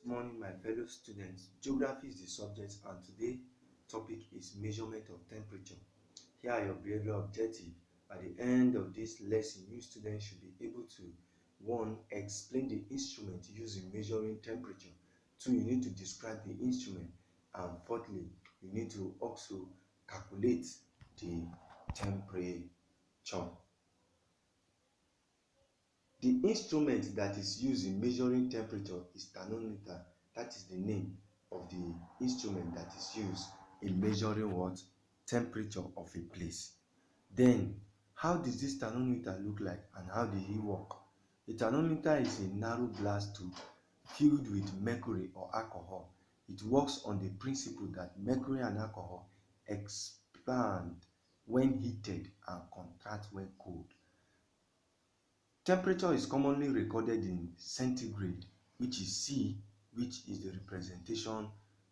Morning, my fellow students. Geography is the subject, and today topic is measurement of temperature. Here are your behavioral objectives. At the end of this lesson, you students should be able to one, explain the instrument used in measuring temperature. Two, you need to describe the instrument, and fourthly, you need to also calculate the temperature. The instrument that is used in measuring temperature is thermometer. That is the name of the instrument that is used in measuring what? Temperature of a place. Then, how does this thermometer look like and how did it work? A thermometer is a narrow glass tube filled with mercury or alcohol. It works on the principle that mercury and alcohol expand when heated and contract when cold. Temperature is commonly recorded in centigrade, which is C, which is the representation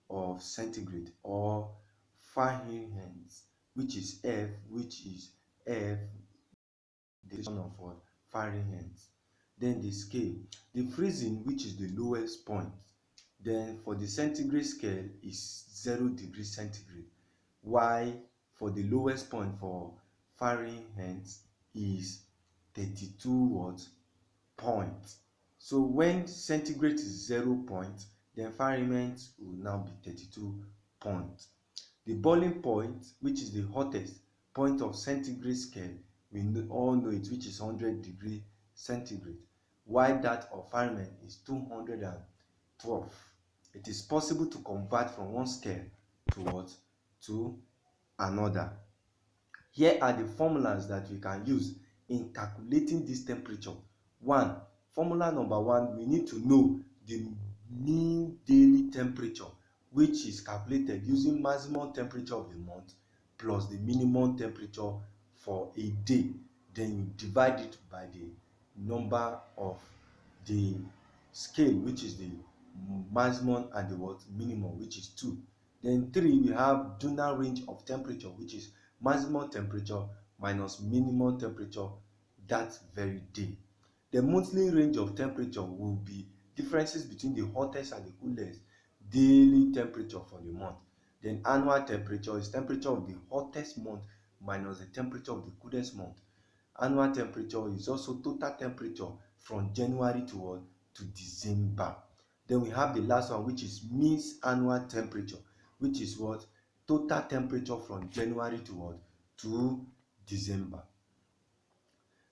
of centigrade, or Fahrenheit, which is F, which is F, the definition of what? Fahrenheit. Then the scale, the freezing, which is the lowest point. Then for the centigrade scale is 0 degrees centigrade, while for the lowest point for Fahrenheit is 32 what? Point. So when centigrade is 0 point, then Fahrenheit will now be 32 point. The boiling point, which is the hottest point of centigrade scale, we all know it, which is 100 degree centigrade, while that of Fahrenheit is 212. It is possible to convert from one scale to what? To another. Here are the formulas that we can use in calculating this temperature. One, formula number one, we need to know the mean daily temperature, which is calculated using maximum temperature of the month plus the minimum temperature for a day. Then you divide it by the number of the scale, which is the maximum, and the what? Minimum, which is 2. Then 3, we have general range of temperature, which is maximum temperature minus minimum temperature that very day. The monthly range of temperature will be differences between the hottest and the coolest daily temperature for the month. Then annual temperature is temperature of the hottest month minus the temperature of the coolest month. Annual temperature is also total temperature from January to what? To December. Then we have the last one, which is mean annual temperature, which is what? Total temperature from January to what? To December.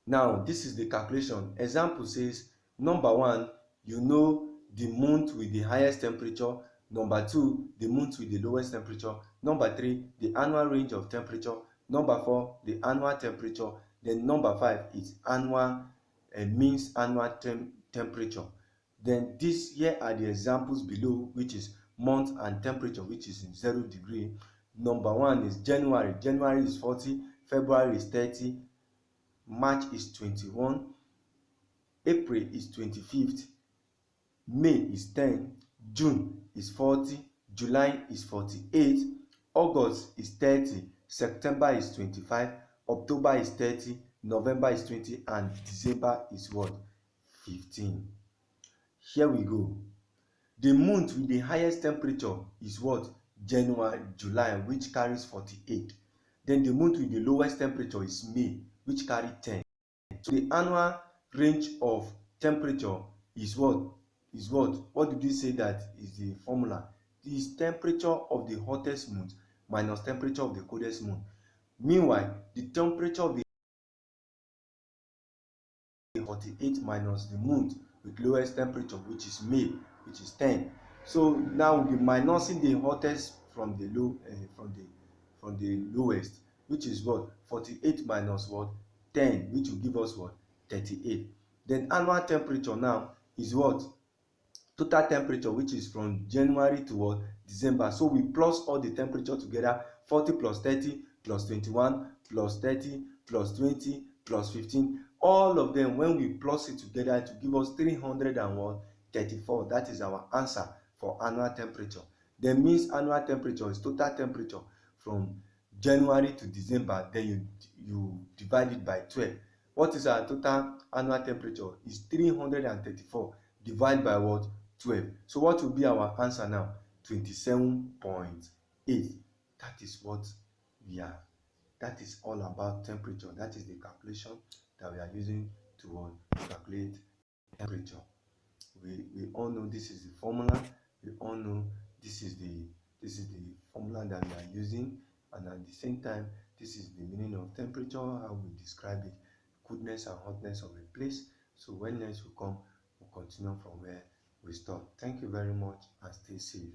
Now, this is the calculation. Example says, number one, you know the month with the highest temperature. Number two, the month with the lowest temperature. Number three, the annual range of temperature. Number four, the annual temperature. Then number five is annual means annual temperature. Then here are the examples below, which is month and temperature, which is in 0 degree. Number one is January. January is 40, February is 30, March is 21, April is 25th, May is 10, June is 40, July is 48, August is 30, September is 25, October is 30, November is 20, and December is what? 15. Here we go. The month with the highest temperature is what? July, which carries 48. Then the month with the lowest temperature is May, which carries 10. So the annual range of temperature is what? What did we say that is the formula? It is temperature of the hottest month minus temperature of the coldest month. Meanwhile, the temperature of the 48 minus the month with lowest temperature, which is May, which is 10. So now we'll be minusing the hottest from the lowest, which is what? 48 minus what? 10, which will give us what? 38. Then annual temperature now is what? Total temperature, which is from January to what? December. So we plus all the temperature together: 40 plus 30 plus 21 plus 30 plus 20 plus 15. All of them, when we plus it together, to give us 334. That is our answer for annual temperature. Then means annual temperature is total temperature from January to December. Then you divide it by 12. What is our total annual temperature? Is 334 divided by what? 12. So what will be our answer now? 27.8. That is what we are. That is all about temperature. That is the calculation that we are using to calculate temperature. We all know this is the formula. We all know this is the formula that we are using, and at the same time, this is the meaning of temperature, how we describe it, coolness and hotness of a place. So when next we come, we'll continue from where we stop. Thank you very much and stay safe.